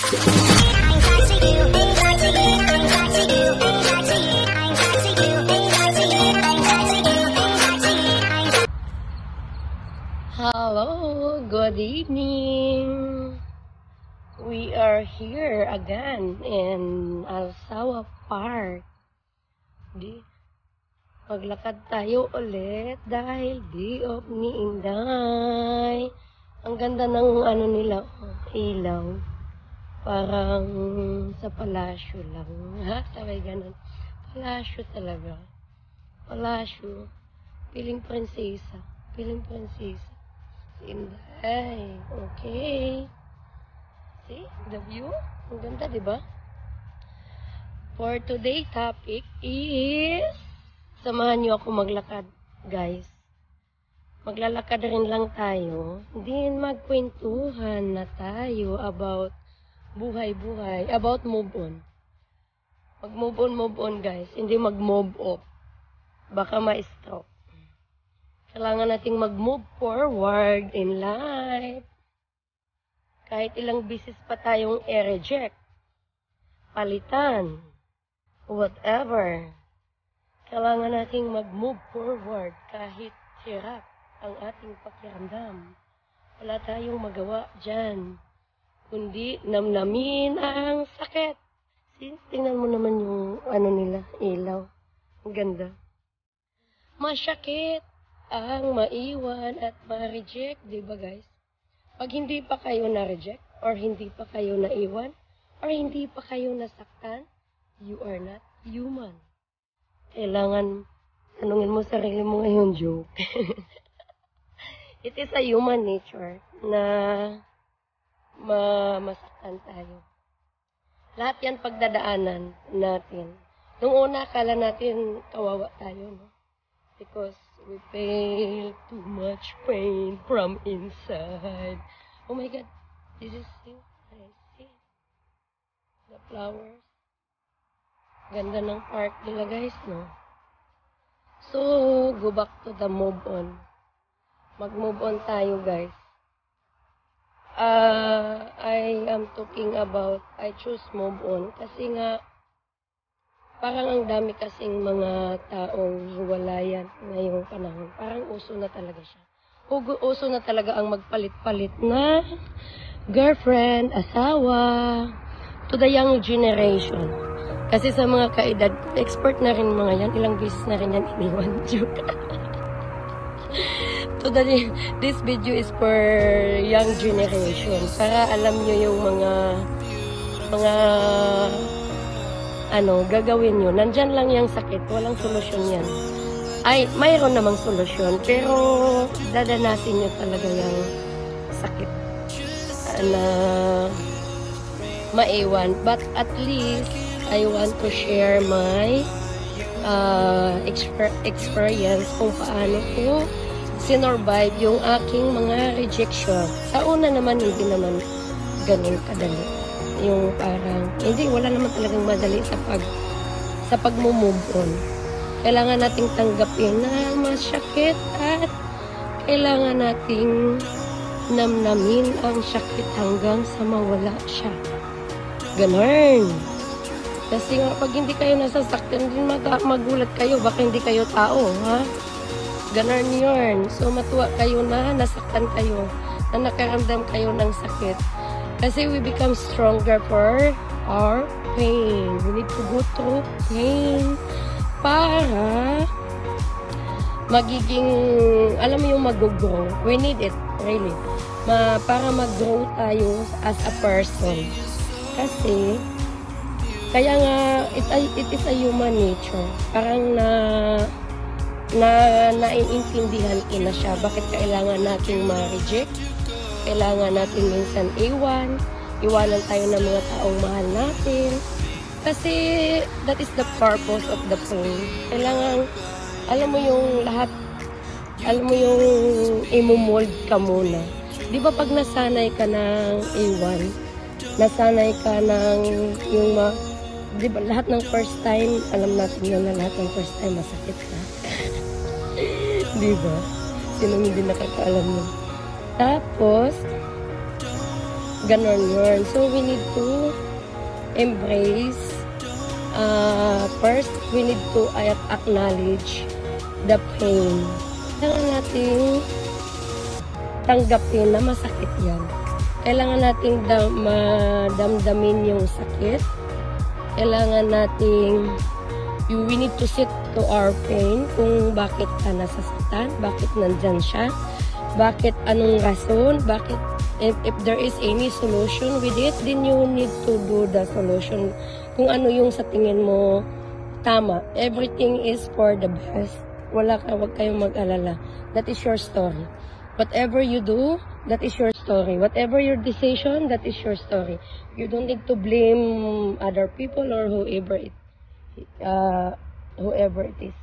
Hello, good evening. We are here again in Alsawa Park. Maglakad tayo ulit dahil day off ni Inday. Ang ganda ng ano nila, ilaw. Parang sa palasyo lang. Ha? Sabay ganun. Palasyo talaga. Palasyo. Piling prinsesa. Piling prinsesa. Inday. Okay. See? The view? Ang ganda, diba? For today topic is samahan niyo ako maglakad, guys. Maglalakad rin lang tayo. Then magkwentuhan na tayo about buhay-buhay. About move on. Mag-move on, guys. Hindi mag-move off. Baka ma-stroke. Kailangan nating mag-move forward in life. Kahit ilang beses pa tayong i-reject, palitan, whatever. Kailangan nating mag-move forward kahit hirap ang ating pakiramdam. Wala tayong magawa dyan, kundi namnamin ang sakit. Tingnan mo naman yung ano nila, ilaw. Ang ganda. Masyakit ang maiwan at ma-reject, di ba guys? Pag hindi pa kayo na-reject, or hindi pa kayo naiwan, or hindi pa kayo nasaktan, you are not human. Kailangan tanungin mo sarili mo ngayon, joke. It is a human nature na masaktan tayo. Lahat yan pagdadaanan natin. Nung una, akala natin kawawa tayo, no? Because we feel too much pain from inside. Oh my God, this is it. I see the flowers. Ganda ng park nila, guys, no? So, go back to the move on. Mag-move on tayo, guys. I am talking about, I choose move on kasi nga, parang ang dami kasing mga taong hiwalayan ngayong panahon. Parang uso na talaga siya. Uso na talaga ang magpalit-palit na girlfriend, asawa, to the young generation. Kasi sa mga kaedad, expert na rin mga yan. Ilang beses na rin yan iniwan. This video is for young generation. Para alam nyo yung mga gagawin nyo. Nandyan lang yung sakit. Walang solusyon yan. Ay, mayroon namang solusyon. Pero, dadanasin nyo talaga yung sakit na maiwan. But at least, I want to share my experience kung paano ko sinurvive yung aking mga rejection. Sa una naman, hindi naman ganun kadali. Yung parang, wala naman talagang madali sa pag-move on. Kailangan nating tanggapin na masakit at kailangan nating namnamin ang sakit hanggang sa mawala siya. Ganon. Kasi nga, pag hindi kayo nasasaktan, din magulat kayo. Baka hindi kayo tao, ha? Ganon yun. So, matuwa kayo na nasaktan kayo, na nakaramdam kayo ng sakit. Kasi we become stronger for our pain. We need to go through pain para magiging, alam mo yung mag-grow. We need it, really. Para mag-grow tayo as a person. Kasi, kaya nga, it is a human nature. Parang naiintindihan ko na siya. Bakit kailangan nating ma-reject? Kailangan natin minsan iwanan tayo ng mga taong mahal natin. Kasi that is the purpose of the pain. Kailangan, alam mo yung lahat, alam mo yung imumold ka muna. Di ba pag nasanay ka ng iwan, nasanay ka ng yung di ba lahat ng first time, alam natin yun na lahat ng first time masakit na. Di ba? Sinong hindi nakakaalam mo? Tapos, Ganon yun. So, we need to embrace. First, we need to acknowledge the pain. Kailangan nating tanggapin na masakit yan. Kailangan nating madamdamin yung sakit. Kailangan nating we need to sit to our pain kung bakit ka nasasaktan, bakit nandyan siya, bakit anong rason, bakit if there is any solution with it, then you need to do the solution. Kung ano yung sa tingin mo tama. Everything is for the best. Wag kayong mag-alala. That is your story. Whatever you do, that is your story. Whatever your decision, that is your story. You don't need to blame other people or whoever it is.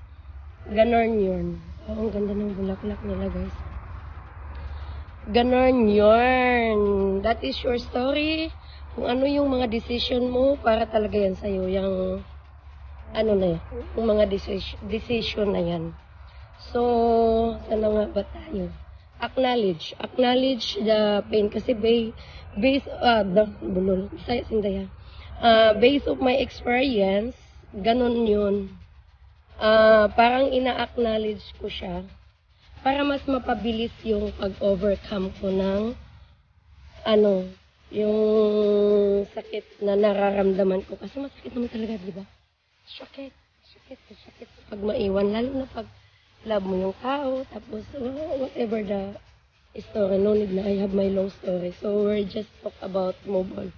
Ganon yun. Oh, ang ganda ng bulaklak nila, guys. Ganon yun. That is your story. Kung ano yung mga decision mo, para talaga yan sa'yo. Yung ano na yan. Yung mga decision na yan. So, saan na nga ba tayo? Acknowledge the pain kasi based of my experience, ganon yun. Parang ina-acknowledge ko siya para mas mapabilis yung pag-overcome ko ng yung sakit na nararamdaman ko kasi masakit naman talaga, di ba? Sakit pag maiwan, lalo na pag love mo yung tao, tapos whatever the story, no need na I have my long story. So we're just talk about move on.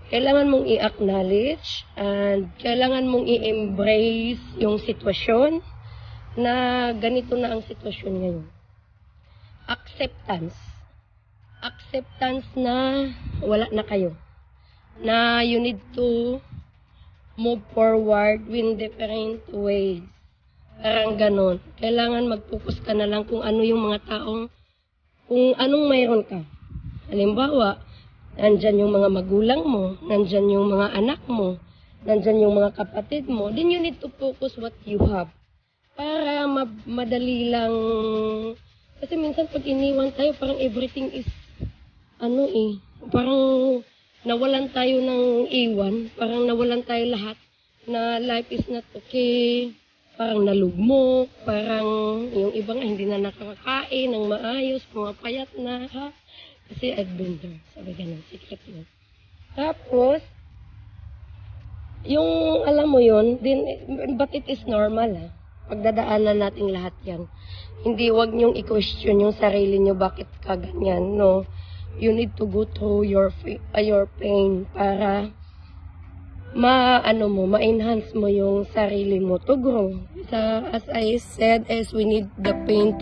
Kailangan mong i-acknowledge and kailangan mong i-embrace yung sitwasyon na ganito na ang sitwasyon ngayon. Acceptance na wala na kayo. Na you need to move forward in different ways. Parang ganon. Kailangan mag-focus ka na lang kung ano yung mga taong, kung anong mayroon ka. Halimbawa, nandyan yung mga magulang mo, nandyan yung mga anak mo, nandyan yung mga kapatid mo, then you need to focus what you have. Para madali lang, kasi minsan pag iniwan tayo, parang everything is, parang nawalan tayo ng iwan, parang nawalan tayo lahat, na life is not okay, parang nalugmok, parang yung iba nga hindi na nakakain ng maayos, pumapayat na, ha? Kasi I've been there. Sabi ganun, secret yun. Tapos, yung alam mo yun, din, but it is normal, ha? Pagdadaanan natin lahat yan. Hindi, wag niyong i-question yung sarili niyo, bakit ka ganyan, no? You need to go through your pain para ma-enhance mo yung sarili mo to grow. As I said, we need the pain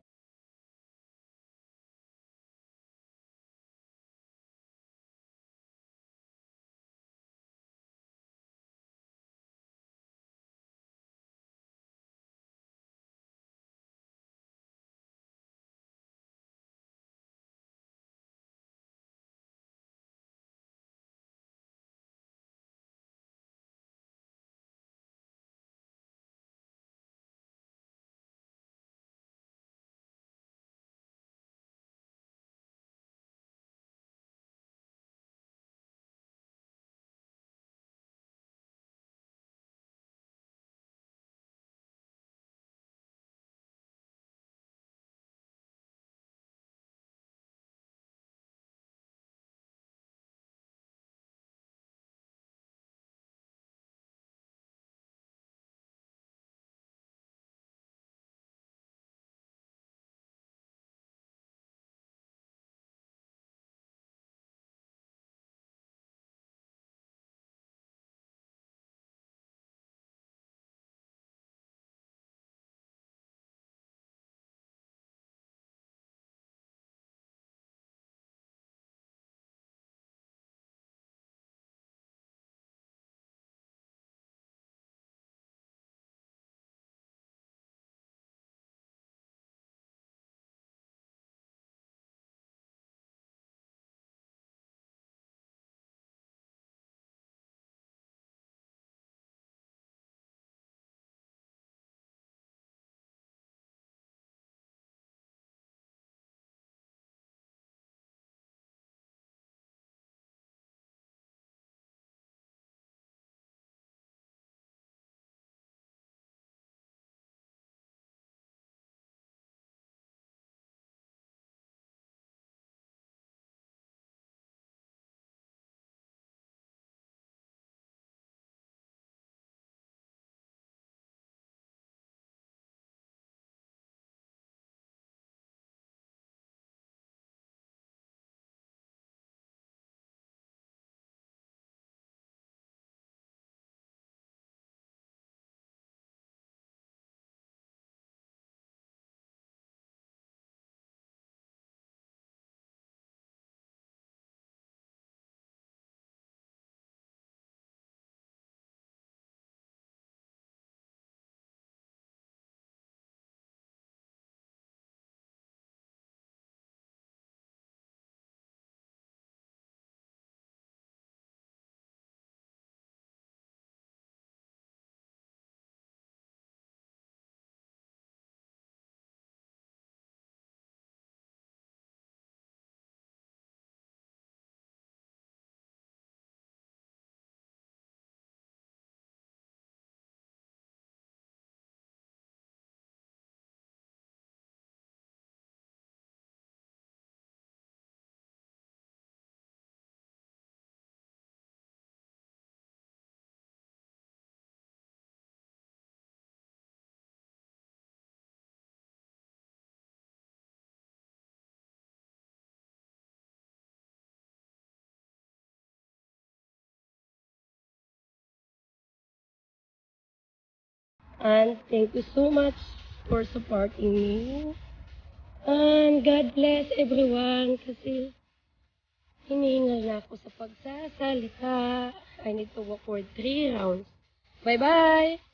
And thank you so much for supporting me. And God bless everyone kasi hinihingal na ako sa pagsasalita. I need to walk for 3 rounds. Bye-bye!